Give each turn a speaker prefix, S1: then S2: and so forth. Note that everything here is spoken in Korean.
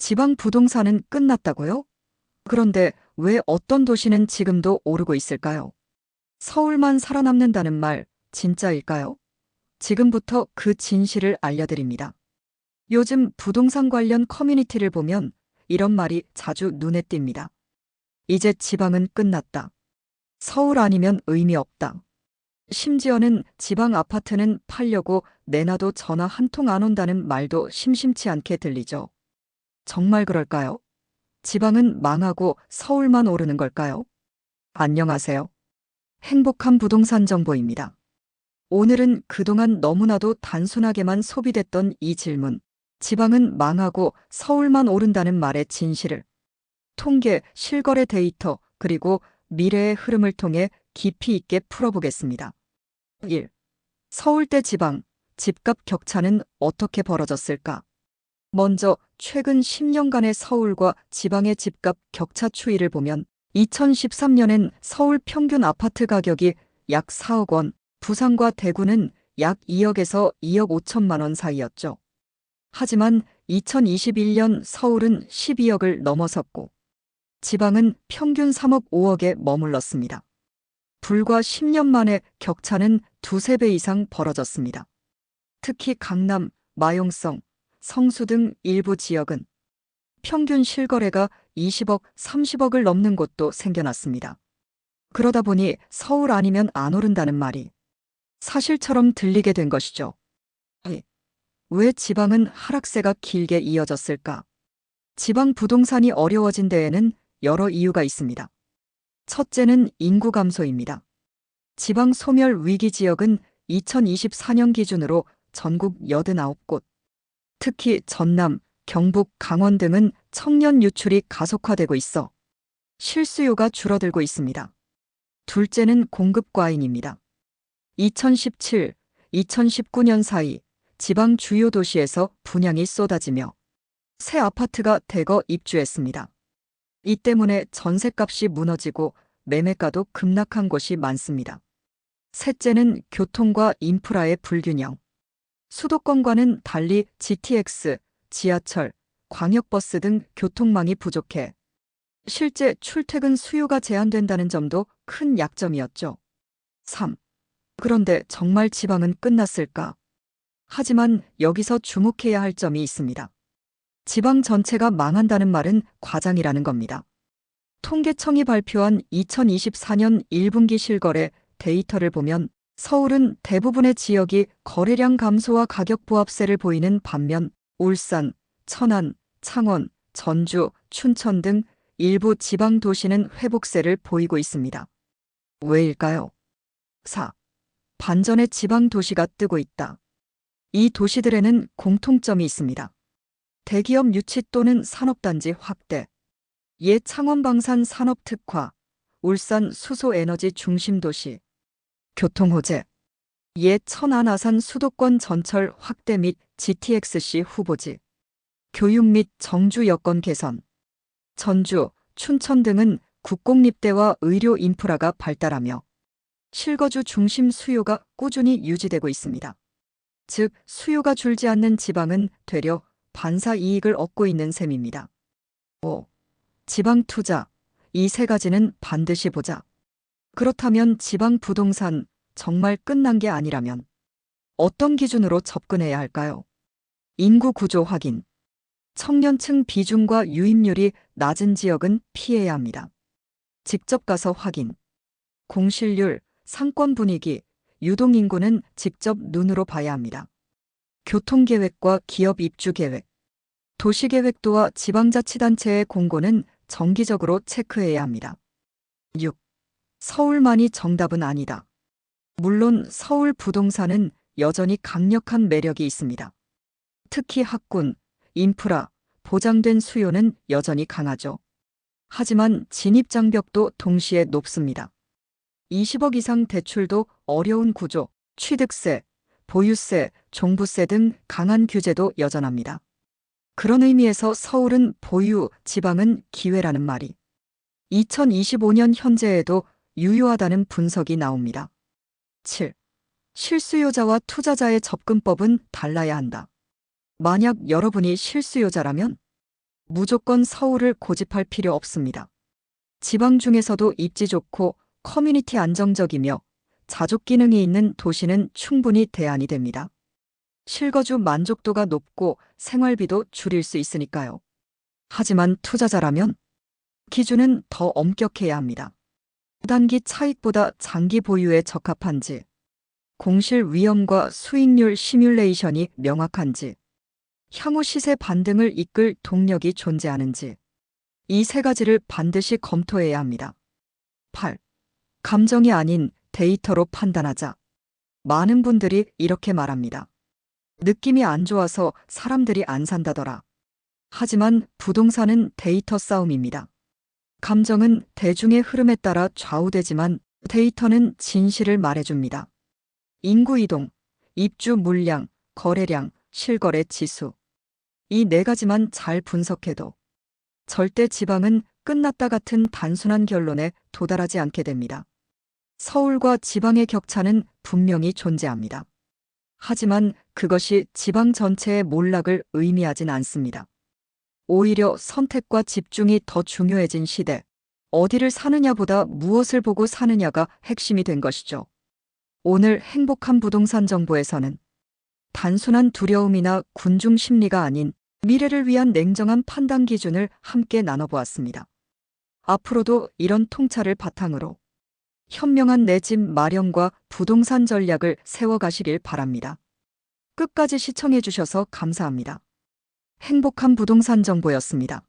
S1: 지방 부동산은 끝났다고요? 그런데 왜 어떤 도시는 지금도 오르고 있을까요? 서울만 살아남는다는 말 진짜일까요? 지금부터 그 진실을 알려드립니다. 요즘 부동산 관련 커뮤니티를 보면 이런 말이 자주 눈에 띕니다. 이제 지방은 끝났다. 서울 아니면 의미 없다. 심지어는 지방 아파트는 팔려고 내놔도 전화 한 통 안 온다는 말도 심심치 않게 들리죠. 정말 그럴까요? 지방은 망하고 서울만 오르는 걸까요? 안녕하세요. 행복한 부동산 정보입니다. 오늘은 그동안 너무나도 단순하게만 소비됐던 이 질문, 지방은 망하고 서울만 오른다는 말의 진실을 통계, 실거래 데이터, 그리고 미래의 흐름을 통해 깊이 있게 풀어보겠습니다. 1. 서울대 지방, 집값 격차는 어떻게 벌어졌을까? 먼저 최근 10년간의 서울과 지방의 집값 격차 추이를 보면 2013년엔 서울 평균 아파트 가격이 약 4억 원, 부산과 대구는 약 2억에서 2억 5천만 원 사이였죠. 하지만 2021년 서울은 12억을 넘어섰고 지방은 평균 3억 5억에 머물렀습니다. 불과 10년 만에 격차는 두세 배 이상 벌어졌습니다. 특히 강남, 마용성, 성수 등 일부 지역은 평균 실거래가 20억, 30억을 넘는 곳도 생겨났습니다. 그러다 보니 서울 아니면 안 오른다는 말이 사실처럼 들리게 된 것이죠. 왜 지방은 하락세가 길게 이어졌을까? 지방 부동산이 어려워진 데에는 여러 이유가 있습니다. 첫째는 인구 감소입니다. 지방 소멸 위기 지역은 2024년 기준으로 전국 89곳, 특히 전남, 경북, 강원 등은 청년 유출이 가속화되고 있어 실수요가 줄어들고 있습니다. 둘째는 공급 과잉입니다. 2017, 2019년 사이 지방 주요 도시에서 분양이 쏟아지며 새 아파트가 대거 입주했습니다. 이 때문에 전셋값이 무너지고 매매가도 급락한 곳이 많습니다. 셋째는 교통과 인프라의 불균형. 수도권과는 달리 GTX, 지하철, 광역버스 등 교통망이 부족해 실제 출퇴근 수요가 제한된다는 점도 큰 약점이었죠. 3. 그런데 정말 지방은 끝났을까? 하지만 여기서 주목해야 할 점이 있습니다. 지방 전체가 망한다는 말은 과장이라는 겁니다. 통계청이 발표한 2024년 1분기 실거래 데이터를 보면 서울은 대부분의 지역이 거래량 감소와 가격 보합세를 보이는 반면 울산, 천안, 창원, 전주, 춘천 등 일부 지방 도시는 회복세를 보이고 있습니다. 왜일까요? 4. 반전의 지방 도시가 뜨고 있다. 이 도시들에는 공통점이 있습니다. 대기업 유치 또는 산업단지 확대, 옛 창원 방산 산업 특화, 울산 수소 에너지 중심 도시, 교통 호재, 옛 천안 아산 수도권 전철 확대 및 GTX-C 후보지, 교육 및 정주 여건 개선, 전주, 춘천 등은 국공립대와 의료 인프라가 발달하며 실거주 중심 수요가 꾸준히 유지되고 있습니다. 즉, 수요가 줄지 않는 지방은 되려 반사 이익을 얻고 있는 셈입니다. 5. 지방 투자. 이 세 가지는 반드시 보자. 그렇다면 지방 부동산 정말 끝난 게 아니라면 어떤 기준으로 접근해야 할까요? 인구 구조 확인. 청년층 비중과 유입률이 낮은 지역은 피해야 합니다. 직접 가서 확인. 공실률, 상권 분위기, 유동인구는 직접 눈으로 봐야 합니다. 교통계획과 기업 입주 계획, 도시계획도와 지방자치단체의 공고는 정기적으로 체크해야 합니다. 6. 서울만이 정답은 아니다. 물론 서울 부동산은 여전히 강력한 매력이 있습니다. 특히 학군, 인프라, 보장된 수요는 여전히 강하죠. 하지만 진입장벽도 동시에 높습니다. 20억 이상 대출도 어려운 구조, 취득세, 보유세, 종부세 등 강한 규제도 여전합니다. 그런 의미에서 서울은 보유, 지방은 기회라는 말이 2025년 현재에도 유효하다는 분석이 나옵니다. 7. 실수요자와 투자자의 접근법은 달라야 한다. 만약 여러분이 실수요자라면 무조건 서울을 고집할 필요 없습니다. 지방 중에서도 입지 좋고 커뮤니티 안정적이며 자족 기능이 있는 도시는 충분히 대안이 됩니다. 실거주 만족도가 높고 생활비도 줄일 수 있으니까요. 하지만 투자자라면 기준은 더 엄격해야 합니다. 단기 차익보다 장기 보유에 적합한지, 공실 위험과 수익률 시뮬레이션이 명확한지, 향후 시세 반등을 이끌 동력이 존재하는지, 이 세 가지를 반드시 검토해야 합니다. 8. 감정이 아닌 데이터로 판단하자. 많은 분들이 이렇게 말합니다. 느낌이 안 좋아서 사람들이 안 산다더라. 하지만 부동산은 데이터 싸움입니다. 감정은 대중의 흐름에 따라 좌우되지만 데이터는 진실을 말해줍니다. 인구 이동, 입주 물량, 거래량, 실거래 지수. 이 네 가지만 잘 분석해도 절대 지방은 끝났다 같은 단순한 결론에 도달하지 않게 됩니다. 서울과 지방의 격차는 분명히 존재합니다. 하지만 그것이 지방 전체의 몰락을 의미하진 않습니다. 오히려 선택과 집중이 더 중요해진 시대, 어디를 사느냐보다 무엇을 보고 사느냐가 핵심이 된 것이죠. 오늘 행복한 부동산 정보에서는 단순한 두려움이나 군중 심리가 아닌 미래를 위한 냉정한 판단 기준을 함께 나눠보았습니다. 앞으로도 이런 통찰을 바탕으로 현명한 내 집 마련과 부동산 전략을 세워가시길 바랍니다. 끝까지 시청해 주셔서 감사합니다. 행복한 부동산 정보였습니다.